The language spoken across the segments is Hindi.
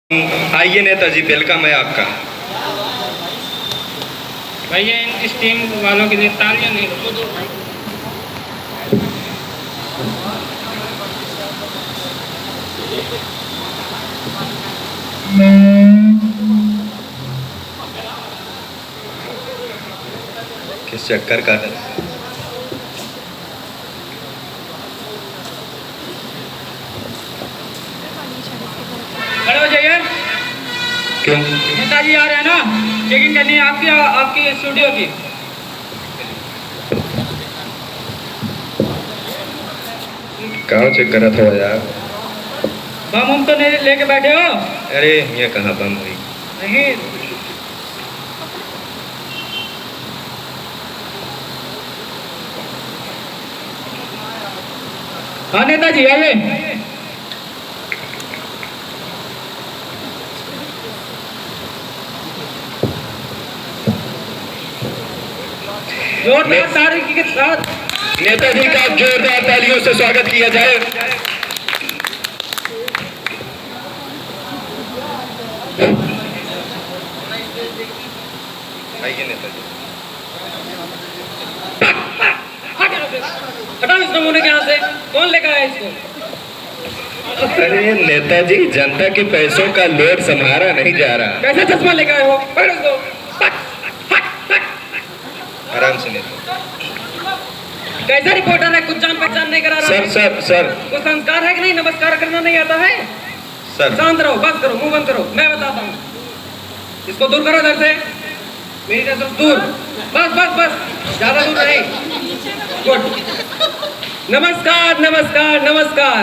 आइए नेताजी, वेलकम है आपका। भैया इस टीम वालों के लिए तालियां नहीं दो। किस चक्कर का है? खड़े हो जाइए। क्यों? नेताजी आ रहे हैं ना, चेकिंग करनी है आपकी स्टूडियो की। कहाँ चेक करा था यार? बम हम तो नहीं लेके बैठे हो? अरे ये कहाँ बम हुई? नहीं। हाँ नेताजी आइए। जोरदार तारीख के साथ नेताजी का जोरदार तालियों से स्वागत किया जाए। आइए नेताजी। हटाओ इस नमूने के यहाँ से। कौन लेकर आया इसको? अरे नेताजी, जनता के पैसों का लोड संभाला नहीं जा रहा। कैसा चश्मा लेकर आए हो? पकड़ो इसको। आराम से नेताजी। कैसा रिपोर्टर है, कुछ जान पहचान नहीं करा रहा है? सर कुछ संस्कार है कि नहीं? नमस्कार करना नहीं आता है? सर शांत रहो, बस करो, मुंह बंद करो, मैं बताता हूँ। इसको दूर करो इधर से, मेरी तरफ दूर। बस बस बस, ज्यादा दूर नहीं। गुड। नमस्कार नमस्कार नमस्कार।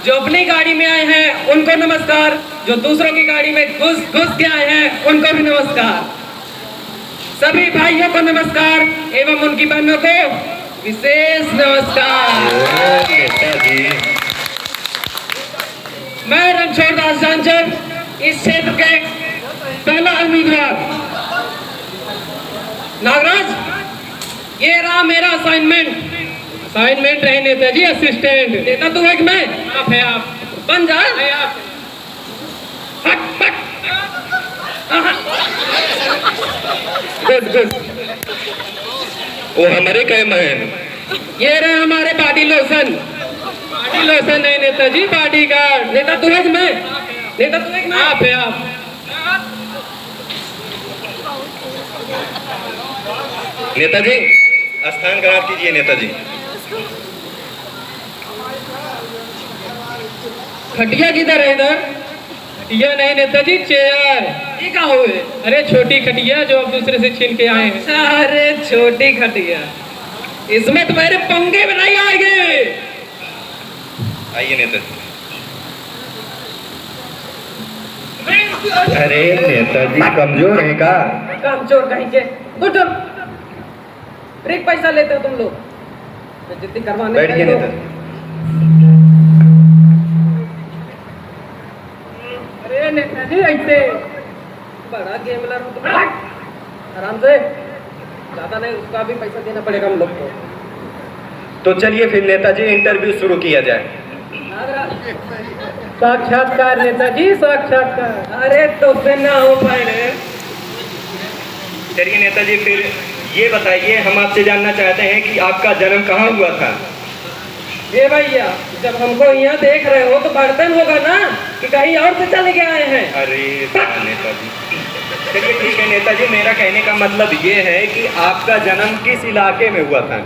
जो अपनी गाड़ी में आए हैं उनको नमस्कार, जो दूसरों की गाड़ी में घुस के आए हैं उनको भी नमस्कार। सभी भाइयों को नमस्कार एवं उनकी बहनों को विशेष नमस्कार। नेताजी, मैं रणछोड़ दास जानचर, इस क्षेत्र के पहला उम्मीदवार। नागराज, ये रहा मेरा असाइनमेंट है नेताजी, असिस्टेंट। नेता तू है कि मैं? आप है आप। बन जा। आप गुड। वो हमारे कहे महन। ये रहे हमारे बॉडी लोशन है नेताजी, बॉडी गार्ड। नेता तू है कि मैं? नेता तू है कि मैं? आप है आप। नेताजी, स्थान ग्रहण कीजिए नेताजी। खटिया किधर है? इधर खटिया नहीं नेताजी, चेयर। ये क्या हुए? अरे छोटी खटिया जो अब दूसरे से छीन के आए हैं। अरे छोटी खटिया, इसमें तुम्हारे पंगे बनाई आएंगे। आइए नेताजी। अरे नेताजी, कमजोर है का? कमजोर कहीं के। उठो, फ्री पैसा लेते हो तुम लोग, जितनी करवाने। बैठिए नेताजी। अरे नेताजी, ऐसे बड़ा गेमलर हो तुम। आराम से, ज्यादा नहीं, उसका भी पैसा देना पड़ेगा हम लोग को। तो चलिए फिर नेताजी, इंटरव्यू शुरू किया जाए। साक्षात्कार नेताजी, साक्षात्कार। अरे तो फिर ना हो पाए। चलिए नेताजी, फिर ये बताइए, हम आपसे जानना चाहते हैं कि आपका जन्म कहाँ हुआ था? ये भैया, जब हमको यहाँ देख रहे हो तो बर्तन होगा ना कि कहीं और से चले के आए हैं? अरे नेताजी, चलिए ठीक है नेताजी, मेरा कहने का मतलब ये है कि आपका जन्म किस इलाके में हुआ था?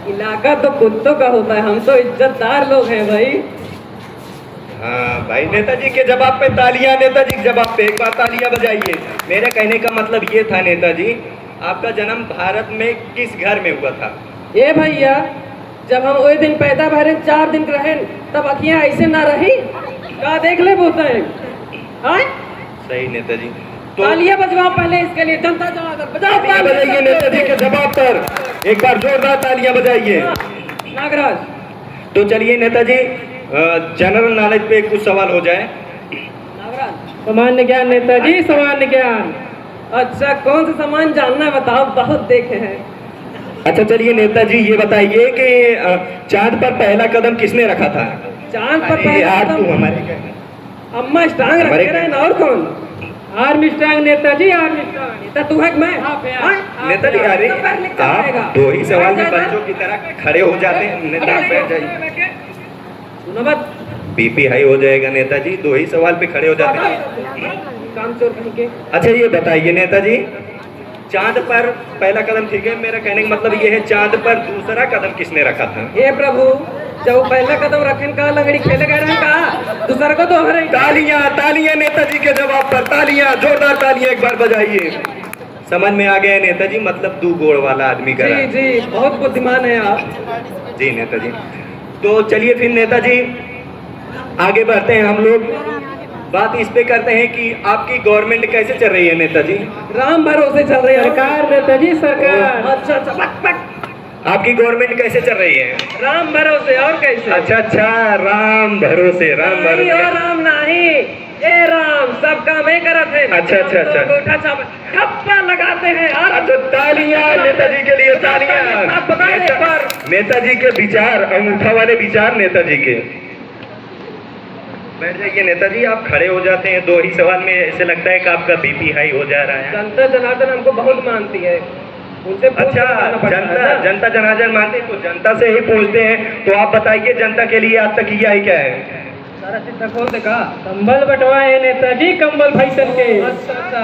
इलाका तो कुत्तों का होता है, हम तो इज्जतदार लोग हैं भाई। हाँ भाई नेताजी के जवाब पे तालियां। नेताजी के जवाब पे एक बार तालियां बजाइए। मेरे कहने का मतलब ये था नेताजी, आपका जन्म भारत में किस घर में हुआ था? ये भैया, जब हम वही दिन पैदा भरे 4 दिन रहे, तब अखियाँ ऐसे ना रही का देख ले बोलते हैं। सही नेताजी। तो तालियां बजवाओ पहले इसके लिए, जनता जवाब बजाओ। बजाइए नेताजी के जवाब पर एक बार जोरदार तालियां बजाइए। नागराज, तो चलिए नेताजी, जनरल नॉलेज पे कुछ सवाल हो जाए। नागराज, सामान्य ज्ञान नेताजी, सामान्य ज्ञान। अच्छा, कौन सा सामान जानना है बताओ, बहुत देखे हैं। अच्छा चलिए नेताजी, ये बताइए कि चांद पर पहला कदम किसने रखा था? चांद पर पहला यार कदम तू हमारे अम्मा स्टांग रखे रहे ना, और कौन? आर्मस्ट्रांग नेताजी आर्मस्ट्रांग तो तू है कि मैं नेताजी अरे आप दो ही सवाल में बच्चों की तरह खड़े हो जाते हैं। नेता बैठ जाइए, सुनो मत बीपी हाई हो जाएगा नेताजी, दो ही सवाल पे खड़े हो जाते हैं। काम चोर कहीं के। अच्छा ये बताइए नेताजी, चांद पर पहला कदम ठीक है, मेरा कहने का मतलब ये है चांद पर दूसरा कदम किसने रखा था? हे प्रभु, जब पहला कदम रखन का लंगड़ी खेले गए रहे का दूसरा को तो हरे। तालियां तालियां नेताजी के जवाब पर, तालियां जोरदार तालियां एक बार बजाइए। समझ में आ गया नेताजी, मतलब दो गोड़ वाला आदमी का। जी जी, बहुत बुद्धिमान है आप। जी नेताजी, तो चलिए फिर नेताजी आगे बढ़ते हैं हम लोग, बात इस पे करते हैं कि आपकी गवर्नमेंट कैसे चल रही है नेताजी? राम भरोसे चल रही है सरकार नेताजी सरकार। अच्छा अच्छा आपकी गवर्नमेंट कैसे चल रही है? राम भरोसे और कैसे? अच्छा अच्छा, राम भरोसे, राम नहीं भरोसे। और राम नहीं, ए राम सब काम ही करत है। अच्छा अच्छा अच्छा, गोठा छाप ठप्पा लगाते हैं यार। अच्छा तालियां नेताजी के लिए, तालियां। आप बताएं एक बार। नेताजी के विचार, अंगूठा वाले विचार नेताजी के। बैठ जाइए नेताजी, आप खड़े हो जाते हैं दो ही सवाल में, ऐसे लगता है कि आपका बीपी हाई हो जा रहा है। जनता जनार्दन हमको बहुत मानती है, उनसे अच्छा, जनता जनार्दन मानते हैं, तो जनता से ही पूछते हैं। तो आप बताइए जनता के लिए आज तक किया है क्या है? सारा चिट्ठा खोल देखा, कंबल बंटवाए नेताजी, कंबल फैसल के। अच्छा अच्छा,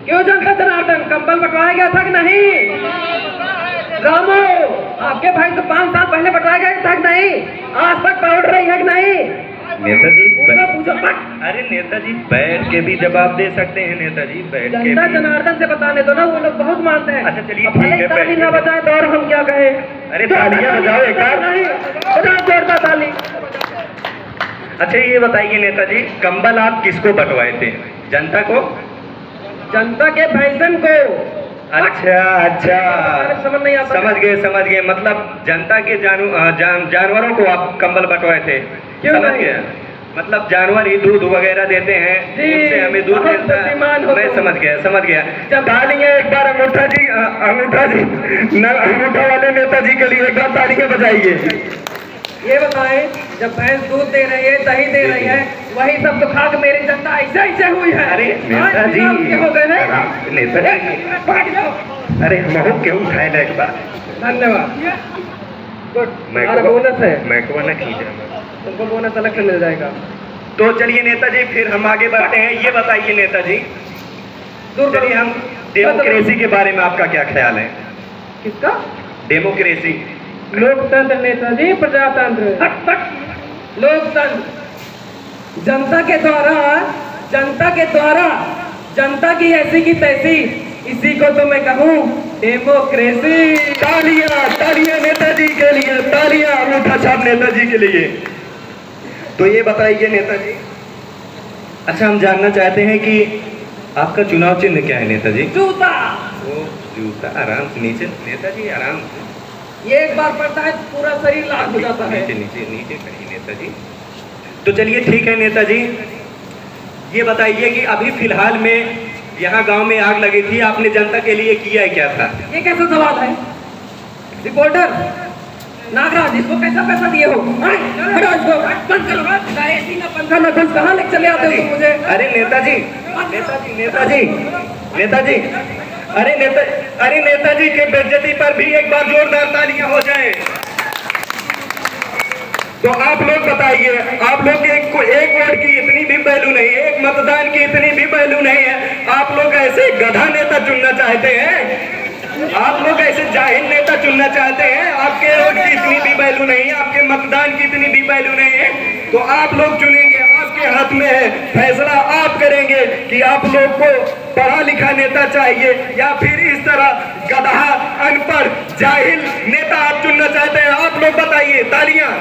क्यों जनता जनार्दन कंबल बंटवाया गया था कि नहीं? रामो, आपके भाई तो 5 साल पहले बंटवाया गया था कि नहीं? आज तक पहुंच रही है कि नहीं? नेताजी पूछो। अरे नेताजी बैठ के भी जवाब दे सकते हैं नेताजी, बैठ के जनता भी। जनार्दन से बताने दो ना, वो लोग बहुत मानते हैं। अच्छा चलिए ठीक है, ताली ना बैठ बजाए तो और हम क्या कहें? अरे तालियां बजाओ एक बार। नहीं बजाओ जोरदार ताली। अच्छा ये बताइए नेताजी, कंबल आप किसको बंटवाए थे? जनता को? जनता के फैशन को। अच्छा अच्छा, समझ नहीं आता। समझ गए, मतलब जनता के जानवरों को आप कंबल बंटवाए थे। क्यों समझ नहीं? गया, मतलब जानवर ही दूध वगैरह देते हैं, जी, उससे हमें दूध बहुत मिलता बुद्धिमान है। हो मैं तुम। समझ गया। तालियां एक बार अंगूठा जी, अंगूठा वाले नेताजी के लिए एक बार तालियां बजाइए। ये बताएं, जब भैंस दूध दे रही है, दही दे रही है, वही सब तो खा के मेरी जनता ऐसे हुई है। अरे नेताजी, हो गए ना? नेताजी, भाग जाओ। अरे महू क्यों उठाए ना एक बार? धन्यवाद, गुड। मैं हमारा बोनस है, को ना खींचा, तुमको बोनस अलग से मिल जाएगा। तो चलिए नेताजी फिर हम आगे बढ़ते हैं। ये बताइए नेताजी, चलिए हम डेमोक्रेसी के बारे में आपका क्या ख्याल है? किसका? डेमोक्रेसी। लोकतंत्र नेताजी, प्रजातंत्र। लोकतंत्र, जनता के द्वारा जनता की ऐसी की तैसी, इसी को तो मैं कहूँ डेमोक्रेसी। तालियां नेताजी के लिए, तालियां अंगूठा छाप नेताजी के लिए। तो ये बताइए नेताजी, अच्छा हम जानना चाहते हैं कि आपका चुनाव चिन्ह क्या है नेताजी? जूता। वो जूता, आराम से नीचे नेताजी, आराम से। ये एक बार पड़ता है पूरा शरीर लाल हो जाता है। नीचे खड़िए नेताजी। तो चलिए ठीक है नेताजी, ये बताइए कि अभी फिलहाल में यहाँ गांव में आग लगी थी, आपने जनता के लिए किया क्या था? ये कैसा सवाल है? रिपोर्टर नागराज, इसको कैसा पैसा दिए हो? पंखा न घुस, कहाँ लेके चले आते हो तुम मुझे? अरे नेताजी, अरे नेताजी के बेइज्जती पर भी एक बार जोरदार तालियां हो जाए। तो आप लोग बताइए, आप लोग एक वोट की इतनी भी वैल्यू नहीं है, एक मतदान की इतनी भी वैल्यू नहीं है, आप लोग ऐसे गधा नेता चुनना चाहते हैं? आप लोग ऐसे जाहिल नेता चुनना चाहते हैं? आपके वोट की इतनी भी वैल्यू नहीं है, आपके मतदान की इतनी भी वैल्यू नहीं है, तो आप लोग चुनेंगे, आपके हाथ में है, फैसला आप करेंगे कि आप लोग को पढ़ा लिखा नेता चाहिए या फिर इस तरह गधा, अनपढ़, जाहिल नेता आप चुनना चाहते हैं? आप लोग बताइए। तालियां।